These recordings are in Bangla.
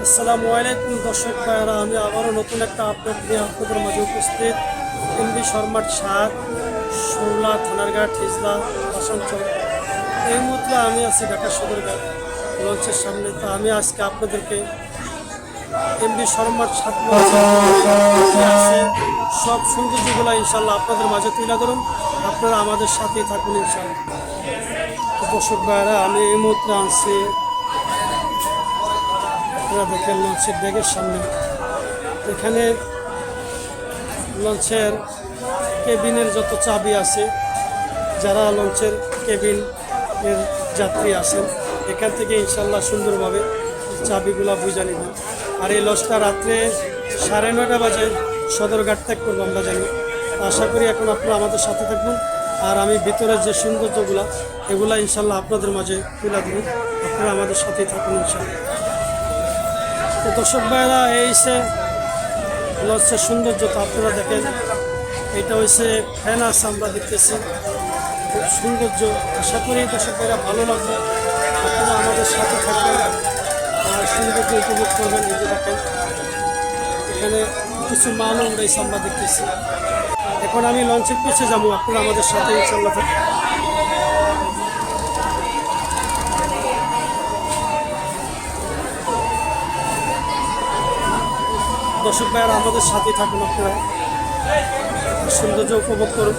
আসসালামু আলাইকুম দর্শক ভাইয়েরা, আমি আবারও নতুন একটা আপডেট নিয়ে আপনাদের মাঝে উপস্থিত। এমবি শর্মার সাত শোলা থানারঘাট হিজলা আসানসোল। এই মুহূর্তে আমি আছি ঢাকা সদরঘাট লঞ্চের সামনে। তো আমি আজকে আপনাদেরকে এমবি শর্মার সাত আছে সব সৌন্দর্যগুলো ইনশাল্লাহ আপনাদের মাঝে তুলে ধরুন। আপনারা আমাদের সাথেই থাকুন ইনশাল্লাহ। তো দর্শক ভাইয়েরা, আমি এই মুহূর্তে আছি দেখেন লঞ্চের ডেকের সামনে। এখানে লঞ্চের কেবিনের যত চাবি আছে, যারা লঞ্চের কেবিনের যাত্রী আছেন এখান থেকে ইনশাল্লাহ সুন্দরভাবে চাবিগুলা বুঝে নেবেন। আর এই লঞ্চটা রাত্রে 9:30 বাজে সদরঘাট ত্যাগ করবো আমরা জানি। আশা করি এখন আপনারা আমাদের সাথে থাকবেন। আর আমি ভিতরের যে সৌন্দর্যগুলা এগুলা ইনশাল্লাহ আপনাদের মাঝে তুলে দেবো। আপনারা আমাদের সাথেই থাকুন ইনশাল্লাহ। তো দর্শক ভাইরা, এই সে লঞ্চের সৌন্দর্য তো আপনারা দেখেন। এটা হয়েছে ফ্যান আছে, আমরা দেখতেছি খুব সৌন্দর্য। আশা করি দর্শক ভাইরা ভালো লাগবে, আপনারা আমাদের সাথে থাকবেন আর সৌন্দর্য উপভোগ করবেন। এই যে দেখেন এখানে কিছু মালও উড়াইছে আমরা দেখতেছি। এখন আমি লঞ্চের পিছিয়ে যাবো, আপনারা আমাদের সাথে ইনশাল্লাহ থাকবেন। দর্শক ভাইয়ারা আমাদের সাথে থাকুন, আপনারা সৌন্দর্য উপভোগ করুন।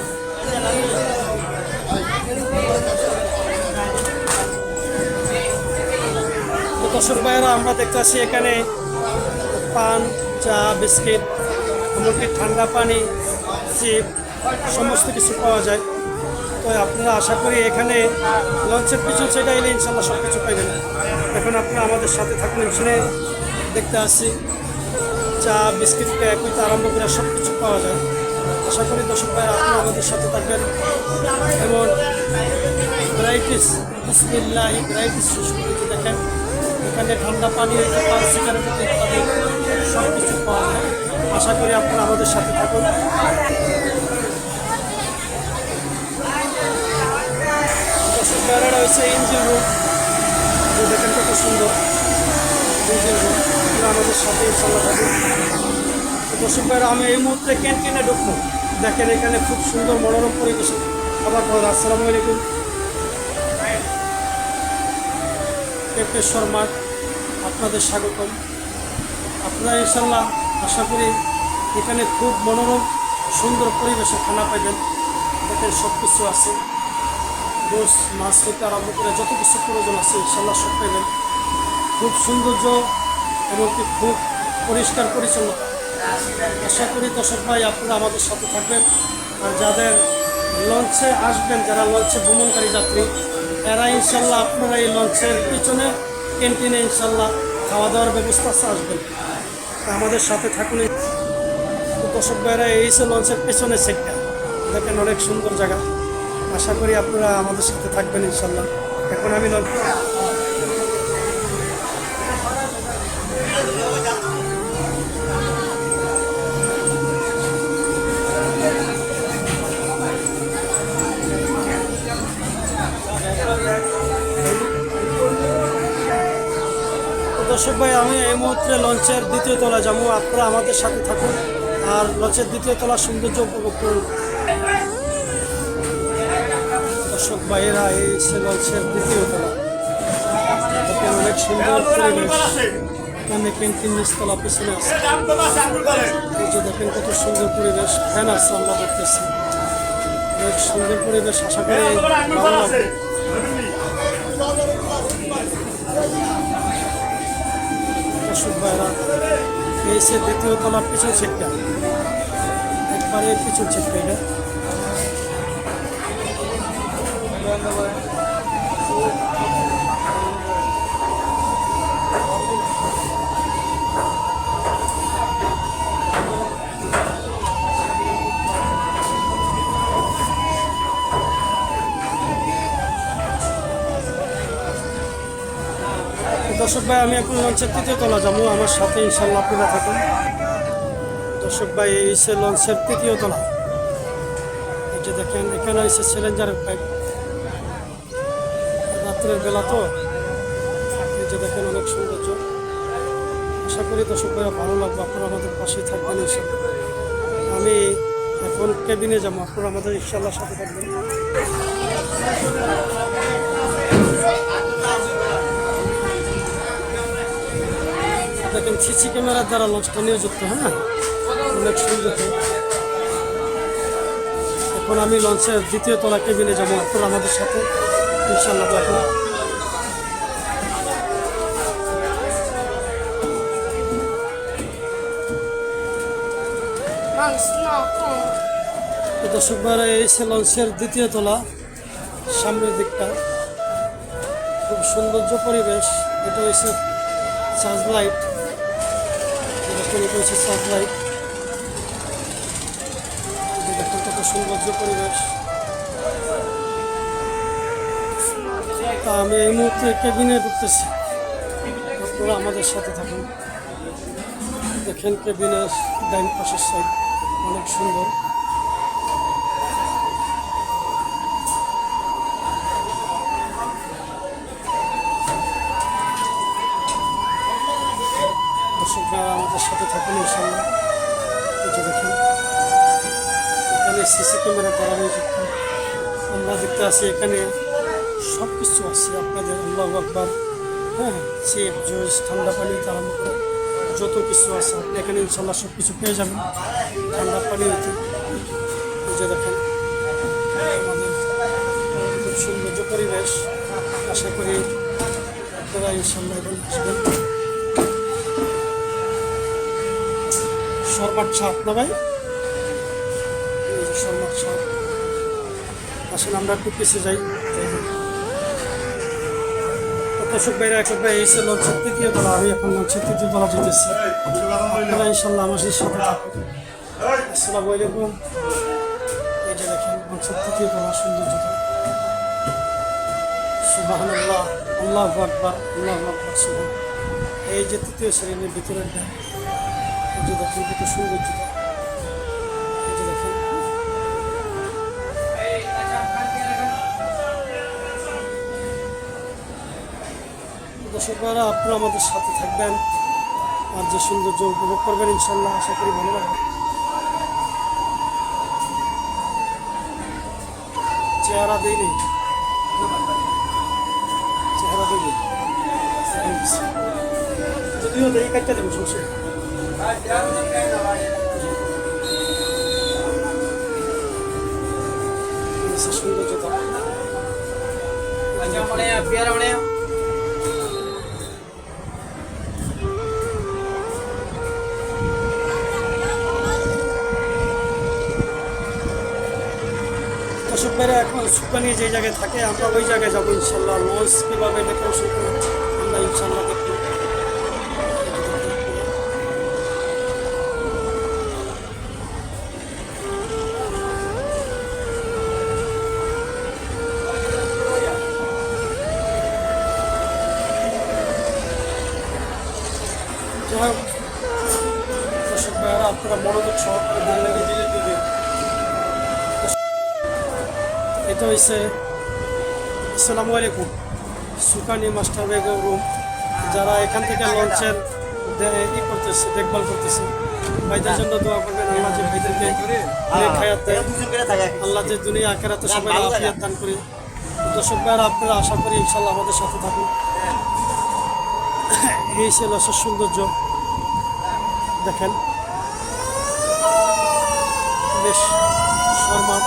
তো দর্শক ভাইয়ারা, আমরা দেখতে আসি এখানে পান, চা, বিস্কিট, এমনকি ঠান্ডা পানি, চিপ সমস্ত কিছু পাওয়া যায়। তো আপনারা আশা করি এখানে লঞ্চের পিছন সাইডে এলে ইনশাল্লাহ সব কিছু পাইবেন। এখন আপনারা আমাদের সাথে থাকুন। এখানে দেখতে আসি চা, বিস্কিট, কেক হইতে আরম্ভ করে সব কিছু পাওয়া যায়। আশা করি দর্শক ভাই আপনারা আমাদের সাথে থাকবেন। এবং ভ্যারাইটিস বিসমিল্লাহ ভ্যারাইটিস দেখেন এখানে ঠান্ডা পানি, পান, সিগারেট ইত্যাদি সব কিছু পাওয়া যায়। আশা করি আপনারা আমাদের সাথে থাকুন। দর্শক ভাইরা, রয়েছে ইঞ্জিন রুম, দেখেন কত সুন্দর ইঞ্জিন রুম। আমাদের সাথে ইনশাল্লাহ থাকুন। দর্শক ভাইরা, আমি এই মুহূর্তে ক্যান্টিনে ঢুকবো। দেখেন এখানে খুব সুন্দর মনোরম পরিবেশ খাবার খাওয়ার। আসসালামু আলাইকুম। এমবি শর্মার আপনাদের স্বাগতম। আপনারা ইনশাল্লাহ আশা করি এখানে খুব মনোরম সুন্দর পরিবেশে খানা পাইবেন। দেখেন সব কিছু আছে, গোস মাছ থেকে আরম্ভ করে যত কিছু প্রয়োজন আছে ইনশাল্লাহ সব পাইবেন। খুব সৌন্দর্য এবং কি খুব পরিষ্কার পরিচ্ছন্নতা। আশা করি দর্শক ভাই আপনারা আমাদের সাথে থাকবেন। আর যাদের লঞ্চে আসবেন, যারা লঞ্চে ভ্রমণকারী যাত্রী, এরা ইনশাল্লাহ আপনারা এই লঞ্চের পিছনে ক্যান্টিনে ইনশাল্লাহ খাওয়া দাওয়ার ব্যবস্থা আছে, আসবেন আমাদের সাথে থাকুন। দর্শক ভাইরা, এই সে লঞ্চের পেছনে সেটটা দেখেন অনেক সুন্দর জায়গা। আশা করি আপনারা আমাদের সাথে থাকবেন ইনশাল্লাহ। এখন আমি দর্শক ভাই, আমি এই মুহূর্তে লঞ্চের দ্বিতীয় তলা যাবো। আপনারা আমাদের সাথে থাকুন আর লঞ্চের দ্বিতীয় তলার সৌন্দর্য উপভোগ করুন। দর্শক ভাইয়েরা, এই সে লঞ্চের দ্বিতীয় তলা, দেখেন অনেক সুন্দর পরিবেশ। এখানে ক্যান্টিন নিচতলা পিছনে আছে। এই যে দেখেন কত সুন্দর পরিবেশ, ফ্যান আছে আমরা দেখতেছি। অনেক সুন্দর পরিবেশ, আশা করি ভালো লাগবে। দর্শক ভাইরা, এই সে দ্বিতীয় তলার পিছন সেটটা, একবারে পিছন সেটটা এটা। দর্শক ভাই, আমি এখন লঞ্চের তৃতীয় তলা যাবো, আমার সাথে ইনশাল্লাহ আপনারা থাকুন। দর্শক ভাই, এই সে লঞ্চের তৃতীয় তলা। এই যে দেখেন এখানে এসে সিলিন্ডারের পাইপ, রাত্রের বেলা তো। এই যে দেখেন অনেক সৌন্দর্য। আশা করি দর্শক ভাইরা ভালো লাগবে, আপনারা আমাদের পাশে থাকবেন ইনশাল্লাহ। আমি এখন কেবিনে যাবো, আপনারা আমাদের ইনশাল্লাহ সাথে থাকবেন। দেখেন সিসি ক্যামেরার দ্বারা লঞ্চটা নিয়োজিত, হ্যাঁ অনেক সুন্দর। এখন আমি লঞ্চের দ্বিতীয় তলা কেবিনে যাবো, আপনারা আমাদের সাথে ইনশাল্লাহ দেখেন। দর্শক ভাইরা এই সে লঞ্চের দ্বিতীয় তলা, সামনের দিকটা খুব সৌন্দর্য পরিবেশ। এটা হচ্ছে সার্চ লাইট, এটা হচ্ছে সার্চ লাইট। দেখুন কত সৌন্দর্য পরিবেশ। তা আমি এই মুহূর্তে কেবিনে ঢুকতেছি, আপনারা আমাদের সাথে থাকুন। দেখেন কেবিনের ডাইন পাশের সাইড অনেক সুন্দর। দর্শকরা আমাদের সাথে থাকুন ইনশাল্লাহ। এটা দেখেন এখানে সিসি ক্যামেরা দ্বারা নিযুক্ত। আমরা দেখতে আছি এখানে সব কিছু আছে আপনাদের, আল্লাহু আকবার, হ্যাঁ চিপ জুস ঠান্ডা পানি আরম্ভ করে যত কিছু আছে আপনি এখানে ইনশাল্লাহ সব কিছু পেয়ে যাবেন ঠান্ডা পানি হতে। যে দেখেন আমাদের খুব সৌন্দর্য পরিবেশ। আশা করি আপনারা ইনশাল্লাহ এখানে আসবেন। শর্মাট ছাদ না ভাই, এই যে শর্মাট ছাদ। আসলে আমরা একটু পিছিয়ে যাই। দর্শক ভাইরা এক ভাই এসে লঞ্চের তৃতীয় তলা, আমি এখন লঞ্চের তৃতীয় তলা যেতেছি। আপনারা ইনশাল্লাহ আমাদের সাথে থাকুন। আসসালামু আলাইকুম। এই যে দেখেন লঞ্চের তৃতীয় তলা সৌন্দর্যতা। সুবহানাল্লাহ, আল্লাহু আকবার, আল্লাহু আকবার। সুবহান। এই যে তৃতীয় শ্রেণীর ভিতরের ড্যাম, এই যে দেখেন কত সৌন্দর্যতা। এই যে দেখেন দর্শক ভাইরা আপনারা আমাদের সাথে থাকবেন আর যে সৌন্দর্য উপভোগ করবেন ইনশাল্লাহ। আশা করি ভালো লাগবে। চেহারা দিই নেই, চেহারা দিই নেই, যদিও দেরি কাটতে দেবো সমস্যা। সৌন্দর্যতা দর্শক ভাইরা এখন সুকা নিয়ে যে জায়গায় থাকে আমরা ওই জায়গায় যাবো ইনশাল্লাহ। লঞ্চ কীভাবে ডেকোরেশন করে আমরা ইনশাল্লাহ দেখবো। যাই হোক দর্শক ভাইরা আপনারা মনোযোগ সহকারে দেখলেন। এটা হচ্ছে আসসালামু আলাইকুম সুকানি মাস্টার বেগম রুম, যারা এখান থেকে লঞ্চের ই করতেছে, দেখভাল করতেছে। ভাইদের জন্য দোয়া করবেন, আল্লাহ যে ভাইদেরকে অনেক হায়াত দেয়, আল্লাহ যে দুনিয়া আখেরাতে সবাই আফিয়াত দান করে। দর্শক ভাইরা আপনারা আশা করি ইনশাল্লাহ আমাদের সাথে থাকুন। এই ছিল সৌন্দর্য দেখেন, বেশ শর্মা